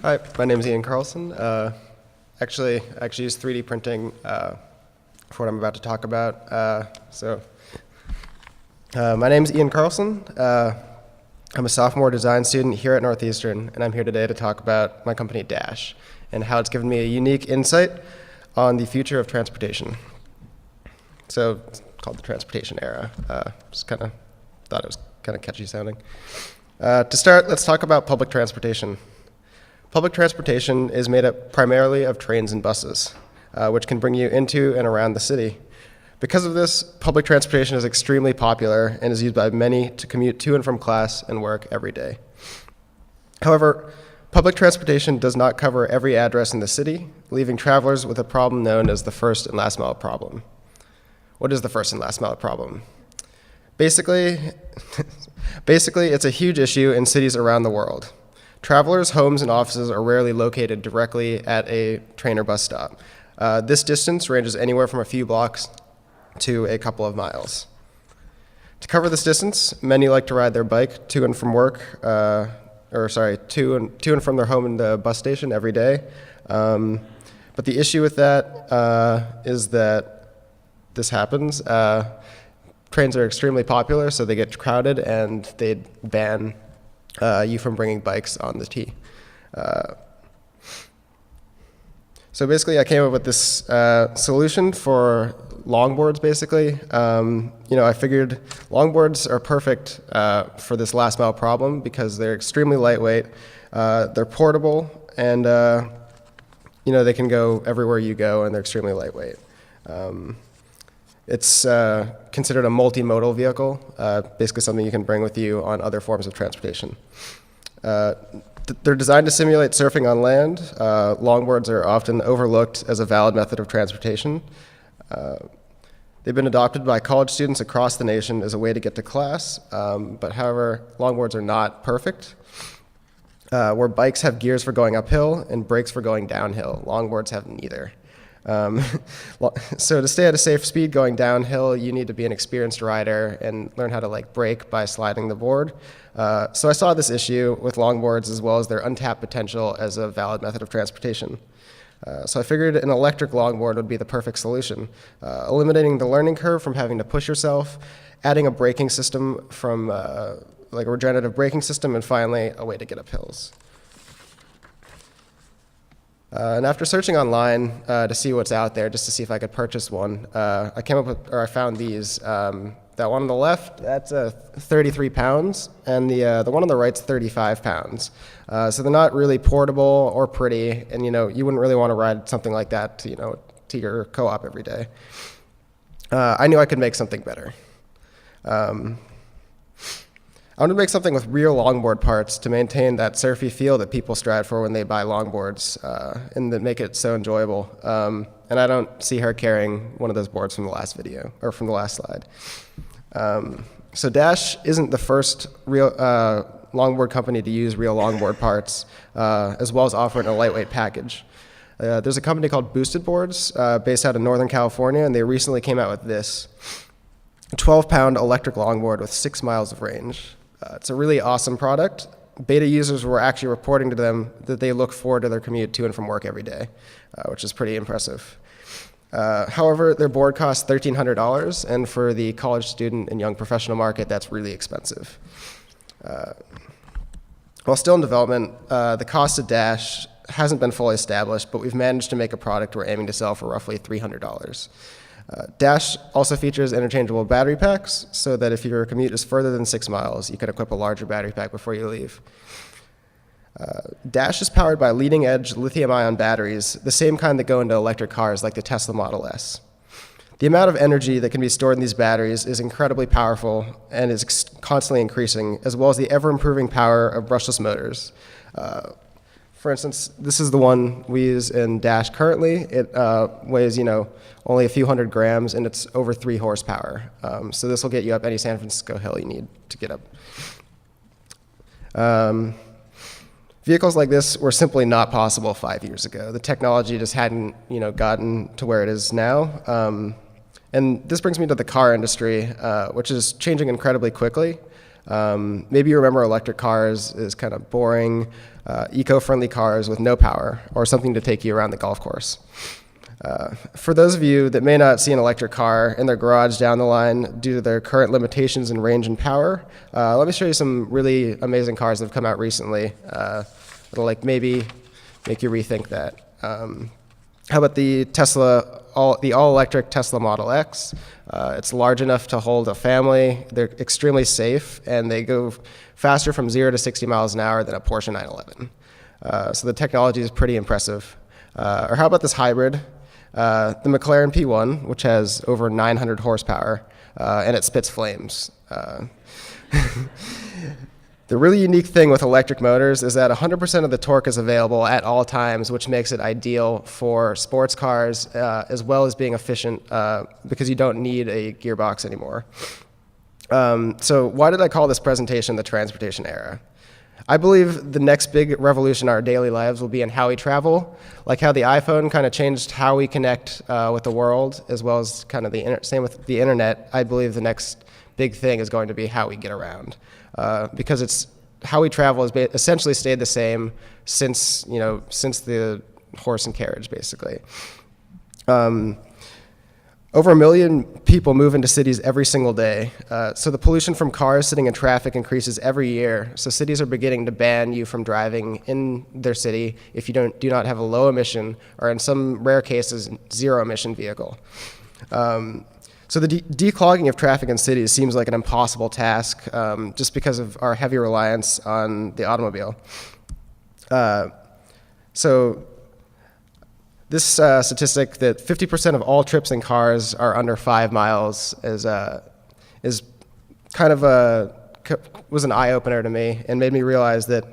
Hi, my name is Ian Carlson. Actually, I use 3D printing for what I'm about to talk about. My name is Ian Carlson. I'm a sophomore design student here at Northeastern, and I'm here today to talk about my company Dash and how it's given me a unique insight on the future of transportation. So it's called the transportation era. Just kind of thought it was kind of catchy sounding. To start, let's talk about public transportation. Public transportation is made up primarily of trains and buses, which can bring you into and around the city. Because of this, public transportation is extremely popular and is used by many to commute to and from class and work every day. However, public transportation does not cover every address in the city, leaving travelers with a problem known as the first and last mile problem. What is the first and last mile problem? Basically, it's a huge issue in cities around the world. Travelers' homes and offices are rarely located directly at a train or bus stop. This distance ranges anywhere from a few blocks to a couple of miles. To cover this distance, many like to ride their bike to and from work, to and from their home and the bus station every day. But the issue with that is that this happens. Trains are extremely popular, so they get crowded, and they ban you from bringing bikes on the T. So basically, I came up with this solution for longboards, basically. I figured longboards are perfect for this last mile problem because they're extremely lightweight, they're portable, and they can go everywhere you go, and they're extremely lightweight. It's considered a multimodal vehicle, basically something you can bring with you on other forms of transportation. They're designed to simulate surfing on land. Longboards are often overlooked as a valid method of transportation. They've been adopted by college students across the nation as a way to get to class, but however, longboards are not perfect. Where bikes have gears for going uphill and brakes for going downhill, longboards have neither. So to stay at a safe speed going downhill, you need to be an experienced rider and learn how to brake by sliding the board. So I saw this issue with longboards as well as their untapped potential as a valid method of transportation. So I figured an electric longboard would be the perfect solution, eliminating the learning curve from having to push yourself, adding a braking system from like a regenerative braking system, and finally a way to get up hills. And after searching online to see what's out there, just to see if I could purchase one, I found these. That one on the left, that's 33 pounds, and the one on the right's 35 pounds. So they're not really portable or pretty, and you wouldn't really want to ride something like that to your co-op every day. I knew I could make something better. I want to make something with real longboard parts to maintain that surfy feel that people strive for when they buy longboards, and that make it so enjoyable. And I don't see her carrying one of those boards from the last video, or from the last slide. So Dash isn't the first real longboard company to use real longboard parts, as well as offering a lightweight package. There's a company called Boosted Boards, based out of Northern California, and they recently came out with this 12-pound electric longboard with 6 miles of range. It's a really awesome product. Beta users were actually reporting to them that they look forward to their commute to and from work every day, which is pretty impressive. However, their board costs $1,300, and for the college student and young professional market, that's really expensive. While still in development, the cost of Dash hasn't been fully established, but we've managed to make a product we're aiming to sell for roughly $300. Dash also features interchangeable battery packs, so that if your commute is further than 6 miles, you can equip a larger battery pack before you leave. Dash is powered by leading-edge lithium-ion batteries, the same kind that go into electric cars like the Tesla Model S. The amount of energy that can be stored in these batteries is incredibly powerful and is constantly increasing, as well as the ever-improving power of brushless motors. For instance, this is the one we use in Dash currently. It weighs, only a few hundred grams, and it's over 3 horsepower. So this will get you up any San Francisco hill you need to get up. Vehicles like this were simply not possible 5 years ago. The technology just hadn't, gotten to where it is now. And this brings me to the car industry, which is changing incredibly quickly. Maybe you remember electric cars as kind of boring, eco-friendly cars with no power, or something to take you around the golf course. For those of you that may not see an electric car in their garage down the line due to their current limitations in range and power, let me show you some really amazing cars that have come out recently that'll like maybe make you rethink that. How about the all-electric Tesla Model X? It's large enough to hold a family. They're extremely safe, and they go faster from 0 to 60 miles an hour than a Porsche 911. So the technology is pretty impressive. Or how about this hybrid? The McLaren P1, which has over 900 horsepower, and it spits flames. The really unique thing with electric motors is that 100% of the torque is available at all times, which makes it ideal for sports cars, as well as being efficient because you don't need a gearbox anymore. So why did I call this presentation the transportation era? I believe the next big revolution in our daily lives will be in how we travel, like how the iPhone kind of changed how we connect with the world, as well as kind of same with the internet. I believe the next big thing is going to be how we get around, because it's how we travel has essentially stayed the same since the horse and carriage, basically. Over 1 million people move into cities every single day. So the pollution from cars sitting in traffic increases every year. So cities are beginning to ban you from driving in their city if you do not have a low emission, or in some rare cases, zero emission vehicle. So the declogging of traffic in cities seems like an impossible task just because of our heavy reliance on the automobile. So this statistic that 50% of all trips in cars are under 5 miles is kind of was an eye-opener to me, and made me realize that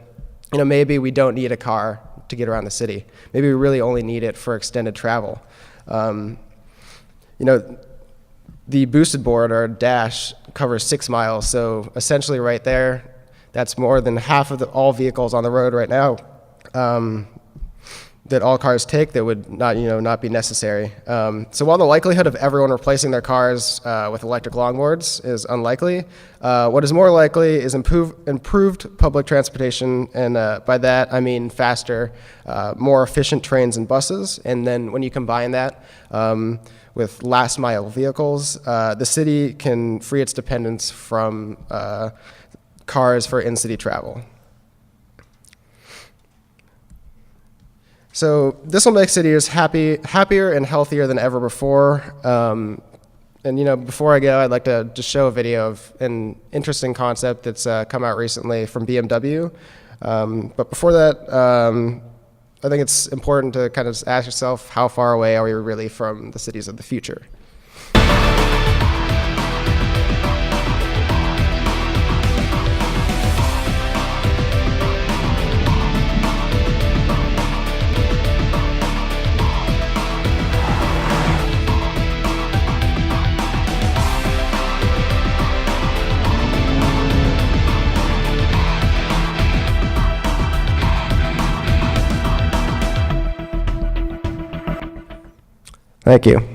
maybe we don't need a car to get around the city. Maybe we really only need it for extended travel. The boosted board, or dash, covers 6 miles, so essentially right there, that's more than half of all vehicles on the road right now that all cars take that would not be necessary. So while the likelihood of everyone replacing their cars with electric longboards is unlikely, what is more likely is improved public transportation, and by that I mean faster, more efficient trains and buses. And then when you combine that with last mile vehicles, the city can free its dependence from cars for in-city travel. So this will make cities happier and healthier than ever before. And before I go, I'd like to just show a video of an interesting concept that's come out recently from BMW. But before that, I think it's important to kind of ask yourself, how far away are we really from the cities of the future? Thank you.